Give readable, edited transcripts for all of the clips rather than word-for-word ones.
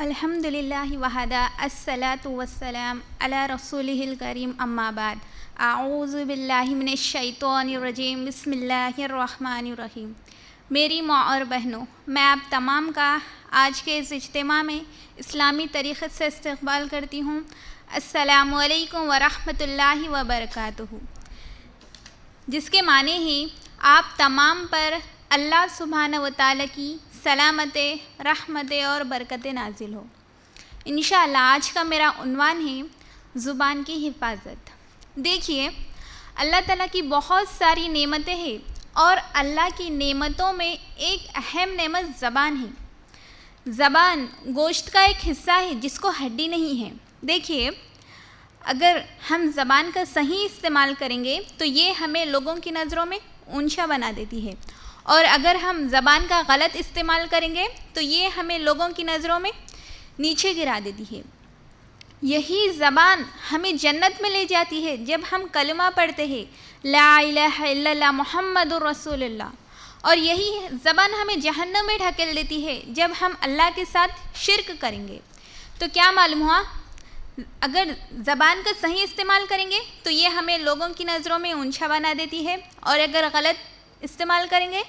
الحمدللہ وحدہ الصلاۃ والسلام علی رسولہ الکریم اما بعد اعوذ باللہ من الشیطان الرجیم بسم اللہ الرحمن الرحیم۔ میری ماں اور بہنوں، میں آپ تمام کا آج کے اس اجتماع میں اسلامی طریقے سے استقبال کرتی ہوں۔ السلام علیکم ورحمۃ اللہ وبرکاتہ، جس کے معنی ہی آپ تمام پر اللہ سبحانہ و تعالیٰ کی سلامت، رحمت اور برکت نازل ہو۔ انشاءاللہ آج کا میرا عنوان ہے زبان کی حفاظت۔ دیکھیے، اللہ تعالیٰ کی بہت ساری نعمتیں ہیں اور اللہ کی نعمتوں میں ایک اہم نعمت زبان ہے۔ زبان گوشت کا ایک حصہ ہے جس کو ہڈی نہیں ہے۔ دیکھیے، اگر ہم زبان کا صحیح استعمال کریں گے تو یہ ہمیں لوگوں کی نظروں میں اونچا بنا دیتی ہے، اور اگر ہم زبان کا غلط استعمال کریں گے تو یہ ہمیں لوگوں کی نظروں میں نیچے گرا دیتی ہے۔ یہی زبان ہمیں جنت میں لے جاتی ہے جب ہم کلمہ پڑھتے ہیں لا الہ الا اللہ محمد الرسول اللہ، اور یہی زبان ہمیں جہنم میں ڈھکیل دیتی ہے جب ہم اللہ کے ساتھ شرک کریں گے۔ تو کیا معلوم ہوا، اگر زبان کا صحیح استعمال کریں گے تو یہ ہمیں لوگوں کی نظروں میں اونچا بنا دیتی ہے، اور اگر غلط استعمال کریں گے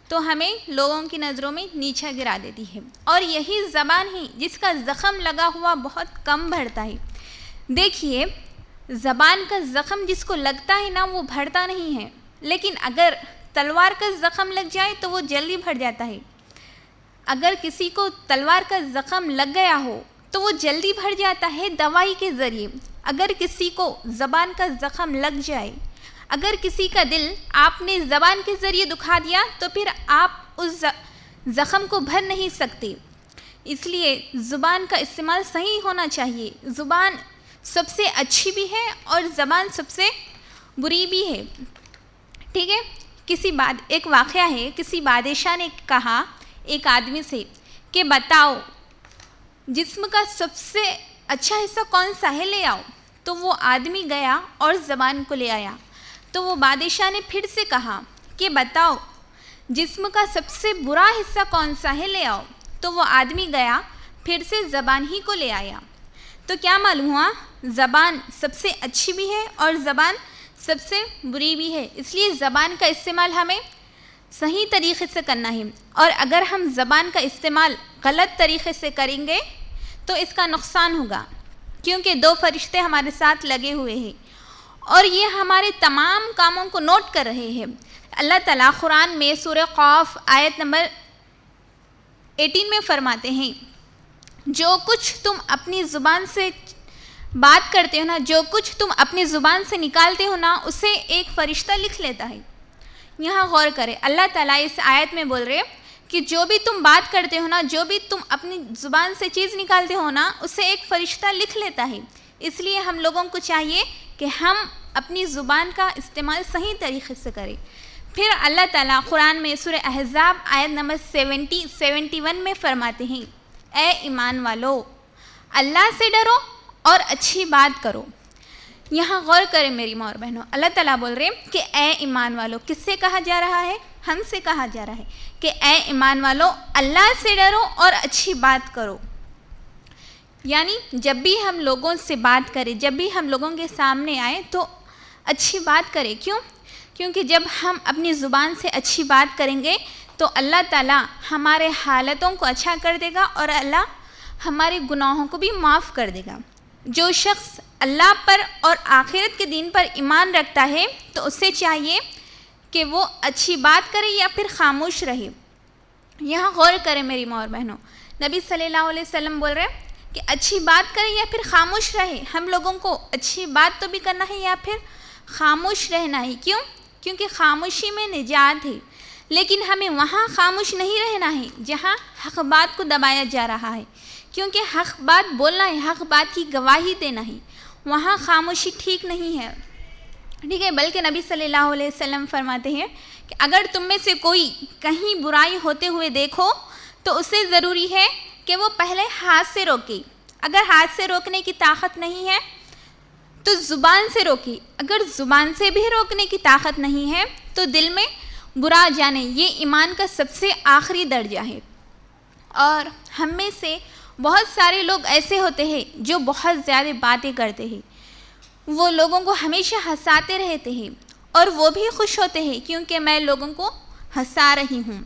تو ہمیں لوگوں کی نظروں میں نیچا گرا دیتی ہے۔ اور یہی زبان ہی جس کا زخم لگا ہوا بہت کم بڑھتا ہے۔ دیکھیے، زبان کا زخم جس کو لگتا ہے نا وہ بڑھتا نہیں ہے، لیکن اگر تلوار کا زخم لگ جائے تو وہ جلدی بڑھ جاتا ہے۔ اگر کسی کو تلوار کا زخم لگ گیا ہو تو وہ جلدی بڑھ جاتا ہے دوائی کے ذریعے۔ اگر کسی کو زبان کا زخم لگ جائے، اگر کسی کا دل آپ نے زبان کے ذریعے دکھا دیا تو پھر آپ اس زخم کو بھر نہیں سکتے۔ اس لیے زبان کا استعمال صحیح ہونا چاہیے۔ زبان سب سے اچھی بھی ہے اور زبان سب سے بری بھی ہے، ٹھیک ہے؟ ایک واقعہ ہے، کسی بادشاہ نے کہا ایک آدمی سے کہ بتاؤ جسم کا سب سے اچھا حصہ کون سا ہے، لے آؤ۔ تو وہ آدمی گیا اور زبان کو لے آیا۔ تو وہ بادشاہ نے پھر سے کہا کہ بتاؤ جسم کا سب سے برا حصہ کون سا ہے، لے آؤ۔ تو وہ آدمی گیا، پھر سے زبان ہی کو لے آیا۔ تو کیا معلوم ہوا، زبان سب سے اچھی بھی ہے اور زبان سب سے بری بھی ہے۔ اس لیے زبان کا استعمال ہمیں صحیح طریقے سے کرنا ہے، اور اگر ہم زبان کا استعمال غلط طریقے سے کریں گے تو اس کا نقصان ہوگا، کیونکہ دو فرشتے ہمارے ساتھ لگے ہوئے ہیں اور یہ ہمارے تمام کاموں کو نوٹ کر رہے ہیں۔ اللہ تعالیٰ قرآن میں سورہ قاف آیت نمبر 18 میں فرماتے ہیں، جو کچھ تم اپنی زبان سے بات کرتے ہو نا، جو کچھ تم اپنی زبان سے نکالتے ہو نا، اسے ایک فرشتہ لکھ لیتا ہے۔ یہاں غور کریں، اللہ تعالیٰ اس آیت میں بول رہے کہ جو بھی تم بات کرتے ہو نا، جو بھی تم اپنی زبان سے چیز نکالتے ہو نا، اسے ایک فرشتہ لکھ لیتا ہے۔ اس لیے ہم لوگوں کو چاہیے کہ ہم اپنی زبان کا استعمال صحیح طریقے سے کریں۔ پھر اللہ تعالیٰ قرآن میں سورہ احزاب آیت نمبر 71 میں فرماتے ہیں، اے ایمان والو، اللہ سے ڈرو اور اچھی بات کرو۔ یہاں غور کریں میری ماں اور بہنوں، اللہ تعالیٰ بول رہے ہیں کہ اے ایمان والو، کس سے کہا جا رہا ہے؟ ہم سے کہا جا رہا ہے کہ اے ایمان والو، اللہ سے ڈرو اور اچھی بات کرو۔ یعنی جب بھی ہم لوگوں سے بات کریں، جب بھی ہم لوگوں کے سامنے آئیں تو اچھی بات کریں۔ کیونکہ جب ہم اپنی زبان سے اچھی بات کریں گے تو اللہ تعالیٰ ہمارے حالتوں کو اچھا کر دے گا اور اللہ ہمارے گناہوں کو بھی معاف کر دے گا۔ جو شخص اللہ پر اور آخرت کے دین پر ایمان رکھتا ہے تو اسے چاہیے کہ وہ اچھی بات کرے یا پھر خاموش رہے۔ یہاں غور کریں میری ماں اور بہنوں، نبی صلی اللہ علیہ وسلم بول رہے ہیں کہ اچھی بات کرے یا پھر خاموش رہے۔ ہم لوگوں کو اچھی بات تو بھی کرنا ہے یا پھر خاموش رہنا ہے۔ کیونکہ خاموشی میں نجات ہے، لیکن ہمیں وہاں خاموش نہیں رہنا ہے جہاں حق بات کو دبایا جا رہا ہے، کیونکہ حق بات بولنا ہے، حق بات کی گواہی دینا ہے، وہاں خاموشی ٹھیک نہیں ہے، ٹھیک ہے؟ بلکہ نبی صلی اللہ علیہ وسلم فرماتے ہیں کہ اگر تم میں سے کوئی کہیں برائی ہوتے ہوئے دیکھو تو اسے ضروری ہے کہ وہ پہلے ہاتھ سے روکے۔ اگر ہاتھ سے روکنے کی طاقت نہیں ہے تو زبان سے روکے۔ اگر زبان سے بھی روکنے کی طاقت نہیں ہے تو دل میں برا جانے۔ یہ ایمان کا سب سے آخری درجہ ہے، اور ہم میں سے بہت سارے لوگ ایسے ہوتے ہیں جو بہت زیادہ باتیں کرتے ہیں، وہ لوگوں کو ہمیشہ ہنساتے رہتے ہیں اور وہ بھی خوش ہوتے ہیں کیونکہ میں لوگوں کو ہنسا رہی ہوں۔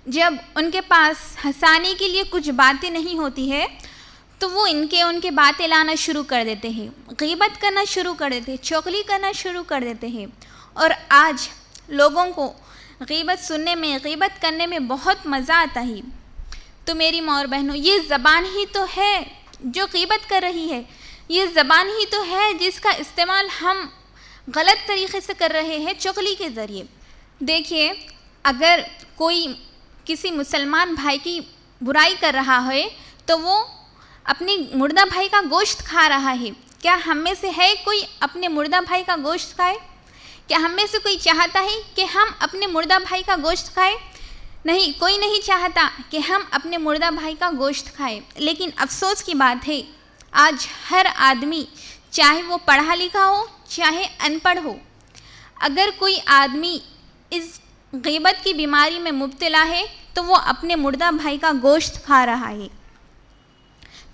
جب ان کے پاس ہنسانے کے لیے کچھ باتیں نہیں ہوتی ہے تو وہ ان کے باتیں لانا شروع کر دیتے ہیں، غیبت کرنا شروع کر دیتے ہیں، چغلی کرنا شروع کر دیتے ہیں۔ اور آج لوگوں کو غیبت سننے میں، غیبت کرنے میں بہت مزہ آتا ہے۔ تو میری ماں اور بہنوں، یہ زبان ہی تو ہے جو غیبت کر رہی ہے، یہ زبان ہی تو ہے جس کا استعمال ہم غلط طریقے سے کر رہے ہیں، چغلی کے ذریعے۔ دیکھیے، اگر کوئی کسی مسلمان بھائی کی برائی کر رہا ہے تو وہ اپنے مردہ بھائی کا گوشت کھا رہا ہے۔ کیا ہم میں سے ہے کوئی اپنے مردہ بھائی کا گوشت کھائے؟ کیا ہم میں سے کوئی چاہتا ہے کہ ہم اپنے مردہ بھائی کا گوشت کھائے؟ نہیں، کوئی نہیں چاہتا کہ ہم اپنے مردہ بھائی کا گوشت کھائے۔ لیکن افسوس کی بات ہے، آج ہر آدمی، چاہے وہ پڑھا لکھا ہو چاہے ان پڑھ ہو، اگر کوئی آدمی اس غیبت کی بیماری میں مبتلا ہے تو وہ اپنے مردہ بھائی کا گوشت کھا رہا ہے۔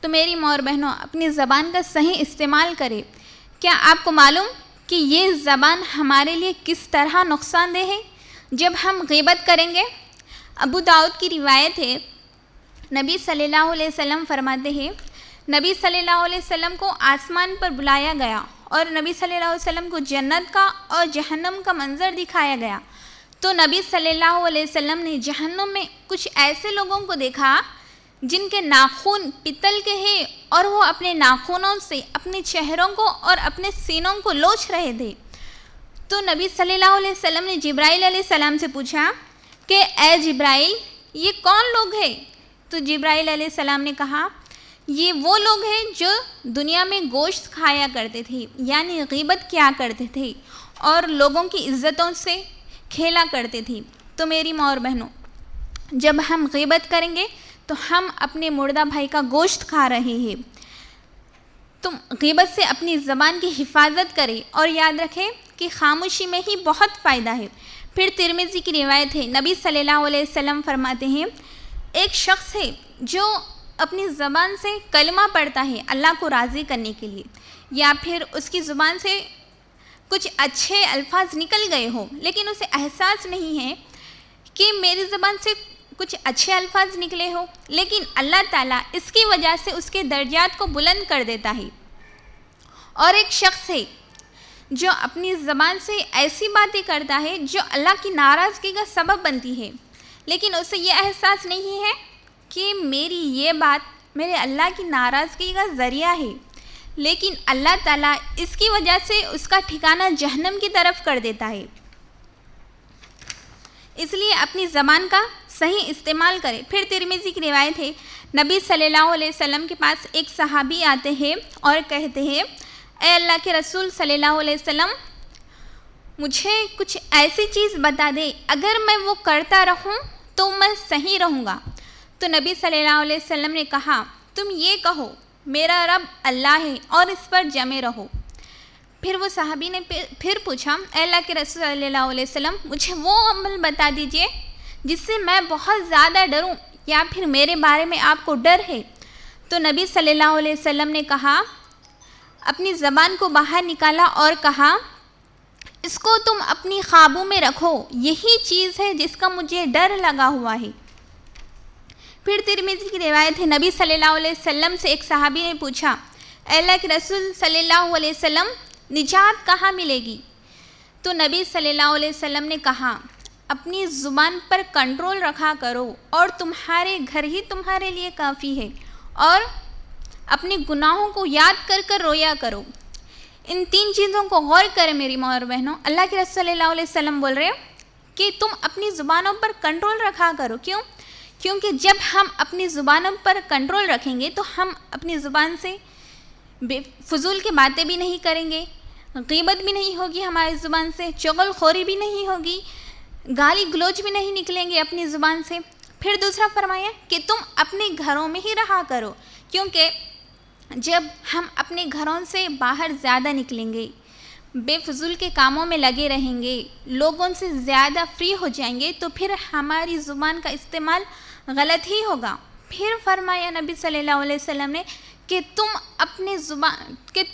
تو میری ماں اور بہنوں، اپنی زبان کا صحیح استعمال کرے۔ کیا آپ کو معلوم کہ یہ زبان ہمارے لیے کس طرح نقصان دہ ہے جب ہم غیبت کریں گے؟ ابو داؤد کی روایت ہے، نبی صلی اللہ علیہ وسلم فرماتے ہیں، نبی صلی اللہ علیہ وسلم کو آسمان پر بلایا گیا اور نبی صلی اللہ علیہ وسلم کو جنت کا اور جہنم کا منظر دکھایا گیا۔ تو نبی صلی اللہ علیہ وسلم نے جہنم میں کچھ ایسے لوگوں کو دیکھا جن کے ناخن پتل کے ہیں اور وہ اپنے ناخنوں سے اپنے چہروں کو اور اپنے سینوں کو لوچ رہے تھے۔ تو نبی صلی اللہ علیہ وسلم نے جبرائیل علیہ السلام سے پوچھا کہ اے جبرائیل، یہ کون لوگ ہیں؟ تو جبرائیل علیہ السلام نے کہا، یہ وہ لوگ ہیں جو دنیا میں گوشت کھایا کرتے تھے، یعنی غیبت کیا کرتے تھے اور لوگوں کی عزتوں سے کھیلا کرتے تھے۔ تو میری ماں اور بہنوں، جب ہم غیبت کریں گے تو ہم اپنے مردہ بھائی کا گوشت کھا رہے ہیں۔ تم غیبت سے اپنی زبان کی حفاظت کریں اور یاد رکھیں کہ خاموشی میں ہی بہت فائدہ ہے۔ پھر ترمذی کی روایت ہے، نبی صلی اللہ علیہ وسلم فرماتے ہیں، ایک شخص ہے جو اپنی زبان سے کلمہ پڑھتا ہے اللہ کو راضی کرنے کے لیے، یا پھر اس کی زبان سے کچھ اچھے الفاظ نکل گئے ہوں لیکن اسے احساس نہیں ہے کہ میری زبان سے کچھ اچھے الفاظ نکلے ہو، لیکن اللہ تعالیٰ اس کی وجہ سے اس کے درجات کو بلند کر دیتا ہے۔ اور ایک شخص ہے جو اپنی زبان سے ایسی باتیں کرتا ہے جو اللہ کی ناراضگی کا سبب بنتی ہے، لیکن اسے یہ احساس نہیں ہے کہ میری یہ بات میرے اللہ کی ناراضگی کا ذریعہ ہے، لیکن اللہ تعالیٰ اس کی وجہ سے اس کا ٹھکانہ جہنم کی طرف کر دیتا ہے۔ اس لیے اپنی زبان کا صحیح استعمال کرے۔ پھر ترمذی کی روایت ہے، نبی صلی اللہ علیہ وسلم کے پاس ایک صحابی آتے ہیں اور کہتے ہیں، اے اللہ کے رسول صلی اللہ علیہ وسلم، مجھے کچھ ایسی چیز بتا دے، اگر میں وہ کرتا رہوں تو میں صحیح رہوں گا۔ تو نبی صلی اللہ علیہ وسلم نے کہا، تم یہ کہو، میرا رب اللہ ہے اور اس پر جمے رہو۔ پھر وہ صحابی نے پھر پوچھا، اے اللہ کے رسول صلی اللہ علیہ وسلم، مجھے وہ عمل بتا دیجئے جس سے میں بہت زیادہ ڈروں، یا پھر میرے بارے میں آپ کو ڈر ہے۔ تو نبی صلی اللہ علیہ وسلم نے کہا، اپنی زبان کو باہر نکالا اور کہا، اس کو تم اپنی خوابوں میں رکھو، یہی چیز ہے جس کا مجھے ڈر لگا ہوا ہے۔ پھر ترمذی کی روایت ہے، نبی صلی اللہ علیہ وسلم سے ایک صحابی نے پوچھا، اے اللہ کے رسول صلی اللہ علیہ وسلم، نجات کہاں ملے گی؟ تو نبی صلی اللہ علیہ وسلم نے کہا، اپنی زبان پر کنٹرول رکھا کرو اور تمہارے گھر ہی تمہارے لیے کافی ہے، اور اپنے گناہوں کو یاد کر کر رویا کرو۔ ان تین چیزوں کو غور کریں میری ماں اور بہنوں۔ اللہ کے رسول صلی اللہ علیہ وسلم بول رہے ہیں کہ تم اپنی زبانوں پر کنٹرول رکھا کرو۔ کیوں؟ کیونکہ جب ہم اپنی زبانوں پر کنٹرول رکھیں گے تو ہم اپنی زبان سے فضول کی باتیں بھی نہیں کریں گے، غیبت بھی نہیں ہوگی ہماری زبان سے، چغل خوری بھی نہیں ہوگی، گالی گلوچ بھی نہیں نکلیں گے اپنی زبان سے۔ پھر دوسرا فرمایا کہ تم اپنے گھروں میں ہی رہا کرو، کیونکہ جب ہم اپنے گھروں سے باہر زیادہ نکلیں گے، بے فضول کے کاموں میں لگے رہیں گے، لوگوں سے زیادہ فری ہو جائیں گے، تو پھر ہماری زبان کا استعمال غلط ہی ہوگا۔ پھر فرمایا نبی صلی اللہ علیہ وسلم نے کہ تم اپنی زبان